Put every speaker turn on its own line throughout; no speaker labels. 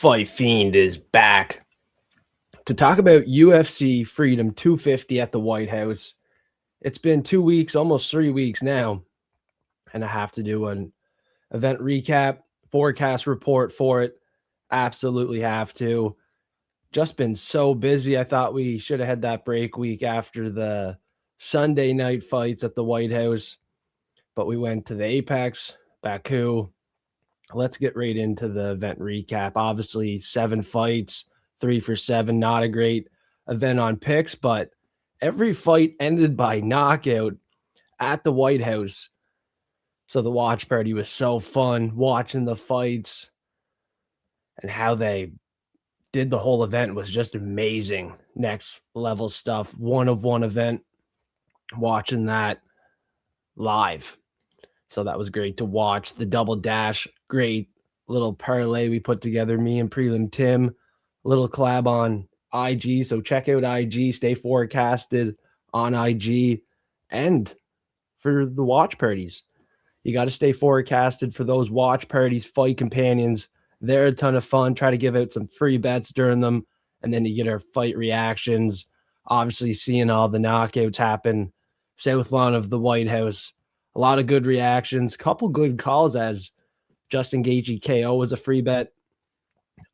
Fight Fiend is back to talk about UFC Freedom 250 at the White House. It's been 2 weeks, almost 3 weeks now, and I have to do an event recap, forecast report for it. Absolutely have to. Just been so busy. I thought we should have had that break week after the Sunday night fights at the White House, but we went to the Apex, Baku. Let's get right into the event recap. Obviously, 7 fights, 3 for 7, not a great event on picks, but every fight ended by knockout at the White House. So the watch party was so fun watching the fights, and how they did the whole event was just amazing. Next level stuff. One of one event, watching that live. So that was great to watch. The double dash, great little parlay we put together, me and Prelim Tim, little collab on IG. So check out IG, stay forecasted on IG. And for the watch parties, you got to stay forecasted for those watch parties, fight companions. They're a ton of fun. Try to give out some free bets during them. And then you get our fight reactions. Obviously, seeing all the knockouts happen. South lawn of the White House. A lot of good reactions, couple good calls, as Justin Gaethje KO was a free bet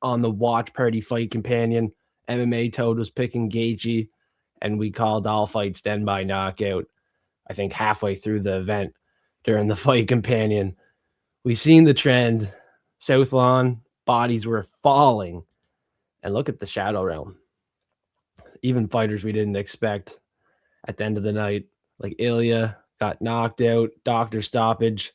on the watch party fight companion. MMA Toad was picking Gaethje, and we called all fights then by knockout. I think halfway through the event during the fight companion, we seen the trend. South lawn bodies were falling, and look at the Shadow Realm. Even fighters we didn't expect at the end of the night, like Ilia, got knocked out, doctor stoppage.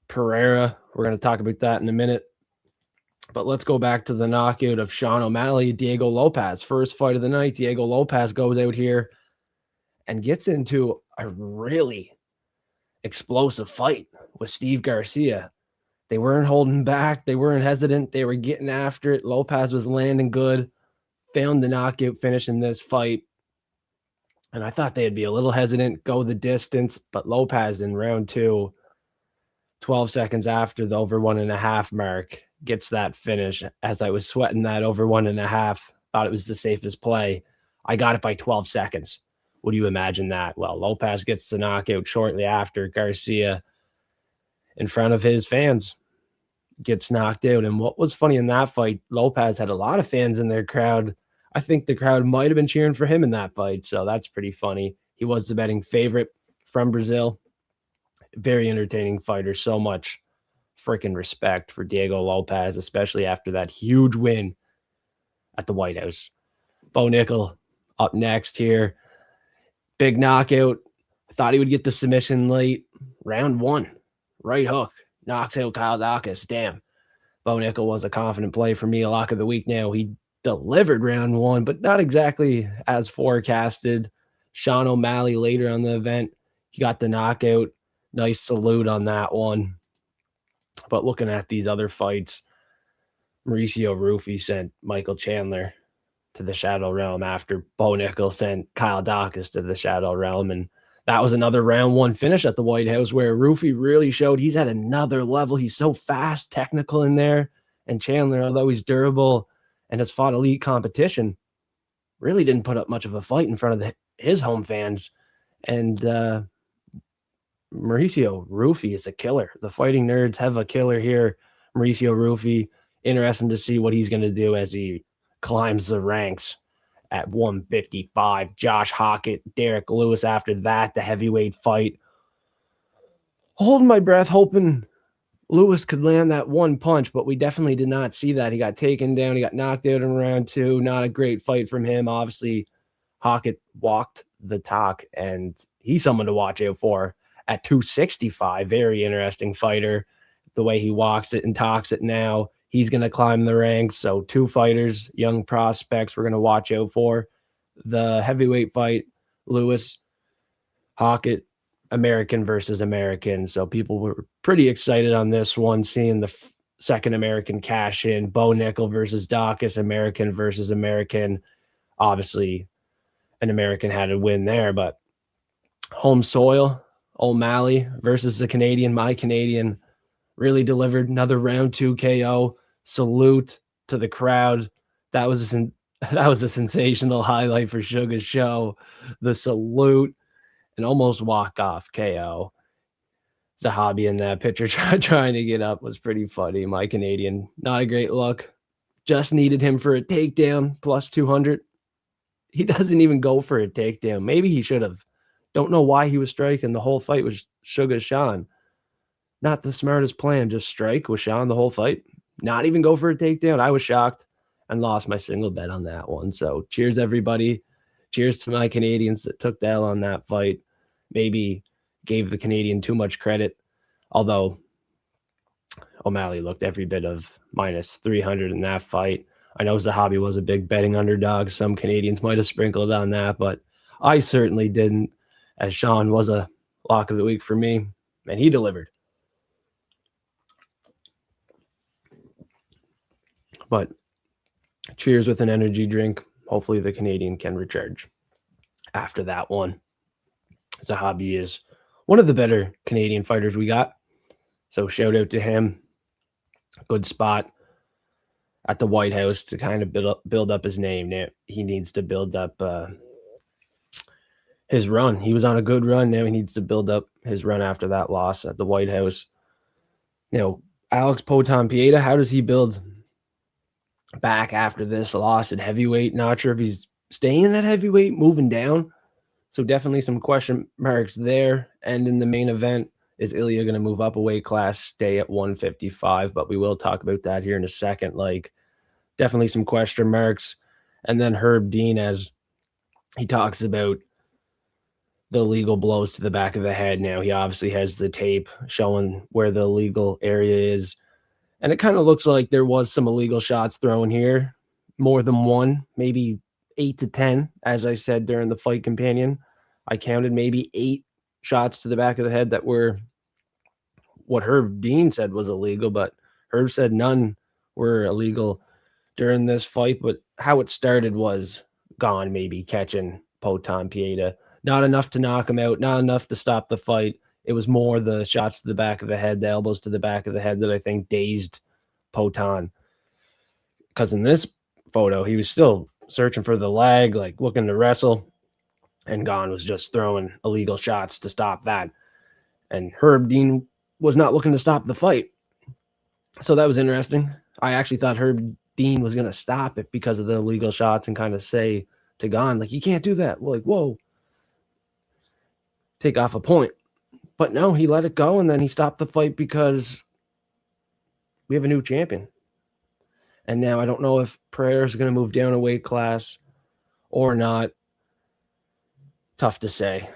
Pereira, we're going to talk about that in a minute. But let's go back to the knockout of Sean O'Malley, Diego Lopez. First fight of the night, Diego Lopez goes out here and gets into a really explosive fight with Steve Garcia. They weren't holding back. They weren't hesitant. They were getting after it. Lopez was landing good, found the knockout finish in this fight. And I thought they'd be a little hesitant, go the distance, but Lopez in round 2, 12 seconds after the over 1.5 mark, gets that finish. As I was sweating that over 1.5, thought it was the safest play. I got it by 12 seconds. What do you imagine that? Well, Lopez gets the knockout shortly after. Garcia, in front of his fans, gets knocked out. And what was funny in that fight, Lopez had a lot of fans in their crowd. I think the crowd might have been cheering for him in that fight, so that's pretty funny. He was the betting favorite from Brazil. Very entertaining fighter. So much freaking respect for Diego Lopez, especially after that huge win at the White House. Bo Nickel up next here. Big knockout. I thought he would get the submission late. Round 1, right hook, knocks out Kyle Dawkins. Damn. Bo Nickel was a confident play for me, a lock of the week now. He delivered round 1, but not exactly as forecasted. Sean O'Malley later on the event, he got the knockout. Nice salute on that one. But looking at these other fights, Mauricio Rufy sent Michael Chandler to the Shadow Realm after Bo Nickel sent Kyle Dawkins to the Shadow Realm. And that was another round 1 finish at the White House where Rufy really showed he's at another level. He's so fast, technical in there. And Chandler, although he's durable and has fought elite competition, really didn't put up much of a fight in front of his home fans. And Mauricio Rufy is a killer. The fighting nerds have a killer here. Mauricio Rufy, interesting to see what he's going to do as he climbs the ranks at 155. Josh Hockett, Derek Lewis after that, the heavyweight fight. Holding my breath, hoping Lewis could land that one punch, but we definitely did not see that. He got taken down. He got knocked out in round 2. Not a great fight from him. Obviously, Hockett walked the talk, and he's someone to watch out for at 265. Very interesting fighter. The way he walks it and talks it now, he's going to climb the ranks. So 2 fighters, young prospects we're going to watch out for. The heavyweight fight, Lewis, Hockett, American versus American. So people were pretty excited on this one, seeing the second American cash in. Bo Nickel versus Dawkins, American versus American. Obviously, an American had to win there, but home soil, O'Malley versus the Canadian, my Canadian, really delivered another round 2 KO. Salute to the crowd. That was a sensational highlight for Suga's show. The salute and almost walk off KO. Zahabi in that picture trying to get up was pretty funny. My Canadian, not a great look. Just needed him for a takedown, plus 200. He doesn't even go for a takedown. Maybe he should have. Don't know why he was striking. The whole fight was Suga Sean. Not the smartest plan. Just strike with Sean the whole fight. Not even go for a takedown. I was shocked and lost my single bet on that one. So cheers, everybody. Cheers to my Canadians that took the L on that fight. Maybe gave the Canadian too much credit, although O'Malley looked every bit of minus 300 in that fight. I know Zahabi was a big betting underdog. Some Canadians might have sprinkled on that, but I certainly didn't, as Sean was a lock of the week for me, and he delivered. But cheers with an energy drink. Hopefully the Canadian can recharge after that one. Zahabi is one of the better Canadian fighters we got. So shout out to him. Good spot at the White House to kind of build up his name. Now he needs to build up his run. He was on a good run. Now he needs to build up his run after that loss at the White House. Now, Alex Poatan Pieta, how does he build back after this loss at heavyweight? Not sure if he's staying at heavyweight, moving down. So definitely some question marks there. And in the main event, is Ilia going to move up a weight class, stay at 155? But we will talk about that here in a second. Like, definitely some question marks. And then Herb Dean, as he talks about the illegal blows to the back of the head. Now he obviously has the tape showing where the illegal area is. And it kind of looks like there was some illegal shots thrown here. More than one, maybe 8 to 10, as I said during the fight companion. I counted maybe 8 shots to the back of the head that were what Herb Dean said was illegal, but Herb said none were illegal during this fight. But how it started was Gone maybe catching Poatan Pieta. Not enough to knock him out, not enough to stop the fight. It was more the shots to the back of the head, the elbows to the back of the head that I think dazed Poatan. Because in this photo, he was still searching for the leg, like looking to wrestle. And Gone was just throwing illegal shots to stop that. And Herb Dean was not looking to stop the fight. So that was interesting. I actually thought Herb Dean was going to stop it because of the illegal shots and kind of say to Gone, like, you can't do that. Like, whoa. Take off a point. But no, he let it go, and then he stopped the fight because we have a new champion. And now I don't know if Pereira is going to move down a weight class or not. Tough to say.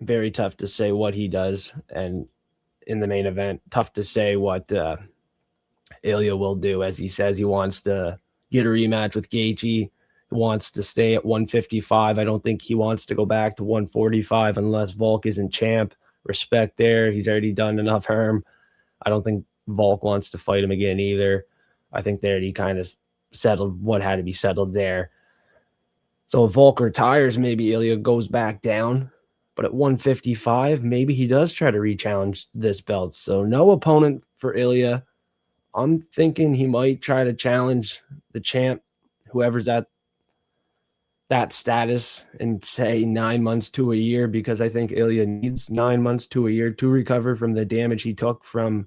Very tough to say what he does. And in the main event, tough to say what Ilia will do. As he says, he wants to get a rematch with Gaethje. He wants to stay at 155. I don't think he wants to go back to 145 unless Volk isn't champ. Respect there. He's already done enough harm. I don't think Volk wants to fight him again either. I think they already kind of settled what had to be settled there. So if Volk retires, maybe Ilia goes back down. But at 155, maybe he does try to re-challenge this belt. So no opponent for Ilia. I'm thinking he might try to challenge the champ, whoever's at that status, in, say, 9 months to a year, because I think Ilia needs 9 months to a year to recover from the damage he took from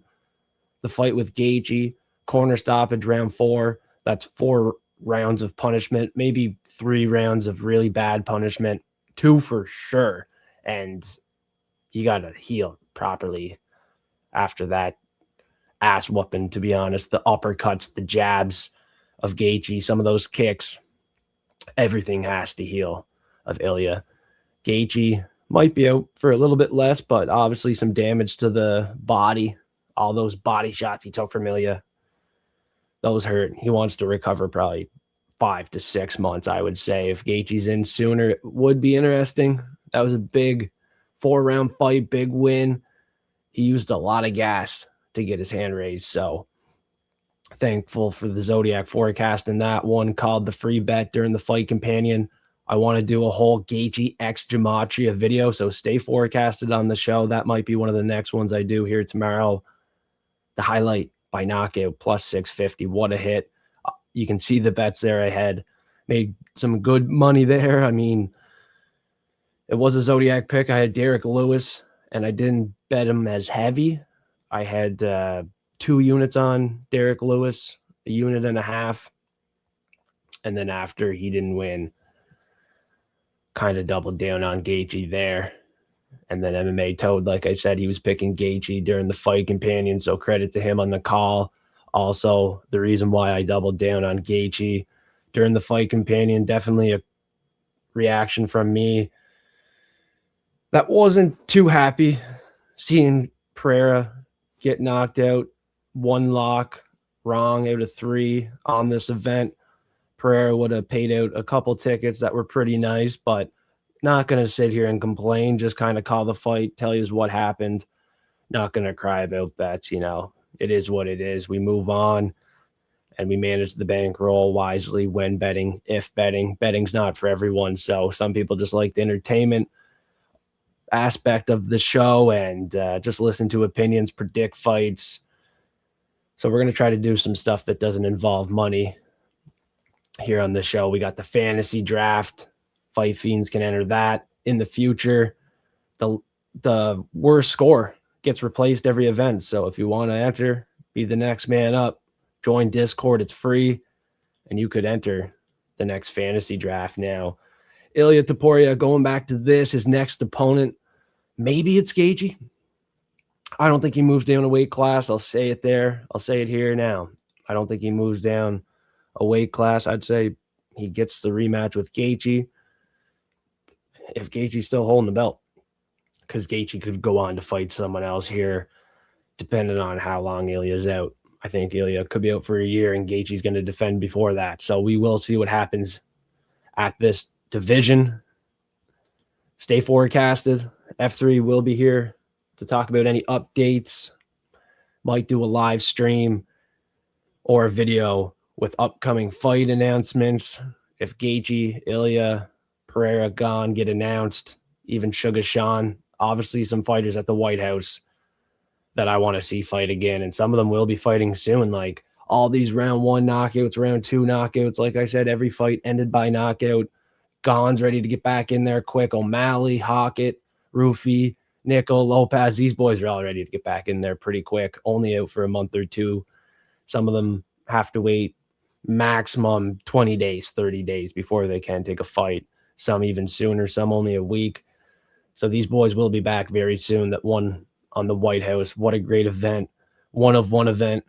the fight with Gaethje. Corner stoppage, round 4. That's 4 rounds of punishment, maybe 3 rounds of really bad punishment, 2 for sure. And you got to heal properly after that ass whooping, to be honest. The uppercuts, the jabs of Gaethje, some of those kicks, everything has to heal of Ilia. Gaethje might be out for a little bit less, but obviously some damage to the body. All those body shots he took from Ilia, those hurt. He wants to recover probably 5 to 6 months, I would say. If Gaethje's in sooner, it would be interesting. That was a big 4-round fight, big win. He used a lot of gas to get his hand raised. So thankful for the Zodiac forecast in that one, called the free bet during the fight companion. I want to do a whole Gaethje X Gematria video, so stay forecasted on the show. That might be one of the next ones I do here tomorrow. The highlight by knockout, plus 650. What a hit. You can see the bets there I had. Made some good money there. I mean, it was a Zodiac pick. I had Derek Lewis, and I didn't bet him as heavy. I had 2 units on Derek Lewis, a unit and a half. And then after he didn't win, kind of doubled down on Gaethje there. And then MMA Toad, like I said, he was picking Gaethje during the fight companion, so credit to him on the call. Also, the reason why I doubled down on Gaethje during the fight companion, definitely a reaction from me. That wasn't too happy seeing Pereira get knocked out, 1 lock, wrong out of 3 on this event. Pereira would have paid out a couple tickets that were pretty nice, but not going to sit here and complain, just kind of call the fight, tell you what happened. Not going to cry about bets, It is what it is. We move on, and we manage the bankroll wisely when betting, if betting. Betting's not for everyone, so some people just like the entertainment aspect of the show and just listen to opinions, predict fights. So we're going to try to do some stuff that doesn't involve money here on the show. We got the fantasy draft. Fight Fiends can enter that in the future. The worst score gets replaced every event. So if you want to enter, be the next man up, join Discord. It's free, and you could enter the next fantasy draft now. Ilia Topuria going back to this, his next opponent. Maybe it's Gaethje. I don't think he moves down a weight class. I'll say it there. I'll say it here now. I don't think he moves down a weight class. I'd say he gets the rematch with Gaethje if Gaethje's still holding the belt, because Gaethje could go on to fight someone else here, depending on how long Ilia's out. I think Ilia could be out for a year, and Gaethje's going to defend before that. So we will see what happens at this division. Stay forecasted. F3 will be here to talk about any updates. Might do a live stream or a video with upcoming fight announcements. If Gaethje, Ilia, Pereira, Gane get announced, even Sugar Sean, obviously some fighters at the White House that I want to see fight again, and some of them will be fighting soon. Like all these round 1 knockouts, round 2 knockouts. Like I said, every fight ended by knockout. Gane's ready to get back in there quick. O'Malley, Hockett, Rufy, Nickel, Lopez, these boys are all ready to get back in there pretty quick. Only out for a month or 2. Some of them have to wait maximum 20 days, 30 days before they can take a fight. Some even sooner, some only a week. So these boys will be back very soon. That one on the White House. What a great event. One of one event.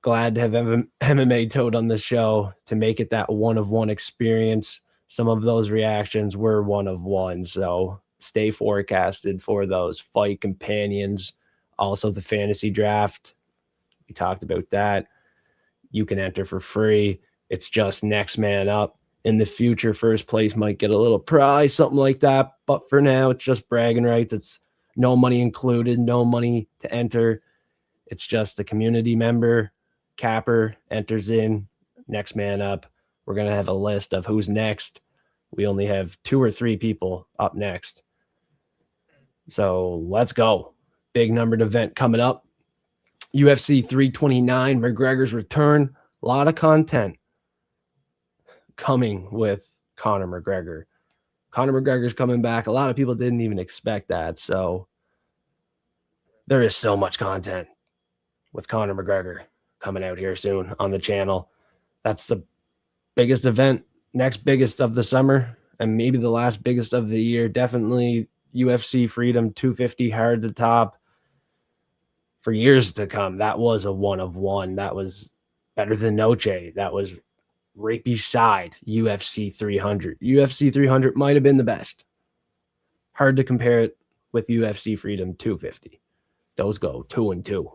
Glad to have MMA Toad on the show to make it that one of one experience. Some of those reactions were one of one. So stay forecasted for those fight companions. Also the fantasy draft. We talked about that. You can enter for free. It's just next man up. In the future, first place might get a little prize, something like that. But for now, it's just bragging rights. It's no money included, no money to enter. It's just a community member. Capper enters in, next man up. We're going to have a list of who's next. We only have 2 or 3 people up next. So let's go. Big numbered event coming up. UFC 329, McGregor's return. A lot of content coming with Conor McGregor. Conor McGregor's coming back. A lot of people didn't even expect that. So there is so much content with Conor McGregor coming out here soon on the channel. That's the biggest event, next biggest of the summer, and maybe the last biggest of the year. Definitely UFC Freedom 250 hard to top for years to come. That was a one of one. That was better than Noche. That was right beside UFC 300. UFC 300 might have been the best. Hard to compare it with UFC Freedom 250. Those go 2 and 2.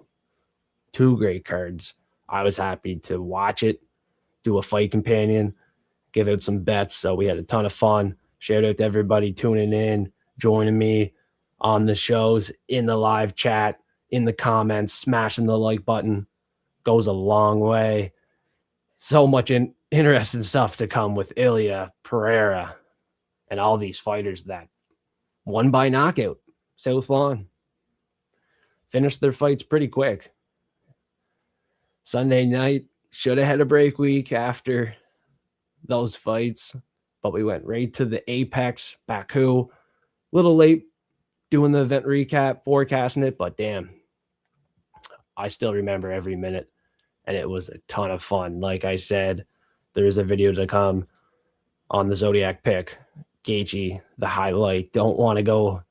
2 great cards. I was happy to watch it, do a fight companion, give out some bets. So we had a ton of fun. Shout out to everybody tuning in, joining me on the shows, in the live chat, in the comments, smashing the like button. Goes a long way. So much interesting stuff to come with Ilia, Pereira, and all these fighters that won by knockout. South Lawn finished their fights pretty quick. Sunday night, Should have had a break week after those fights, but we went right to the Apex Baku. Little late doing the event recap, forecasting it, but damn, I still remember every minute, and it was a ton of fun. Like I said, there's a video to come on the Zodiac pick. Gaethje, the highlight. Don't want to go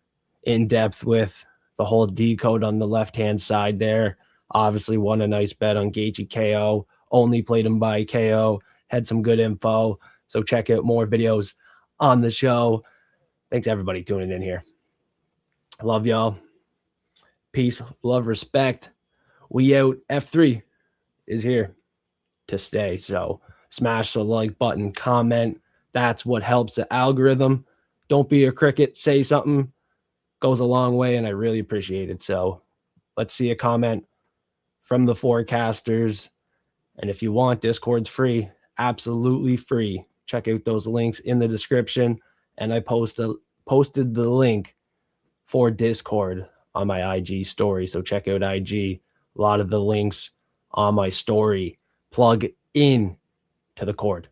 in depth with the whole decode on the left-hand side there. Obviously won a nice bet on Gaethje KO. Only played him by KO. Had some good info. So check out more videos on the show. Thanks everybody tuning in here. Love y'all. Peace, love, respect. We out. F3 is here to stay. So smash the like button, comment. That's what helps the algorithm. Don't be a cricket. Say something. Goes a long way, and I really appreciate it. So let's see a comment from the forecasters. And if you want, Discord's free. Absolutely free. Check out those links in the description. And I posted the link for Discord on my IG story. So check out IG. A lot of the links on my story plug in to the cord.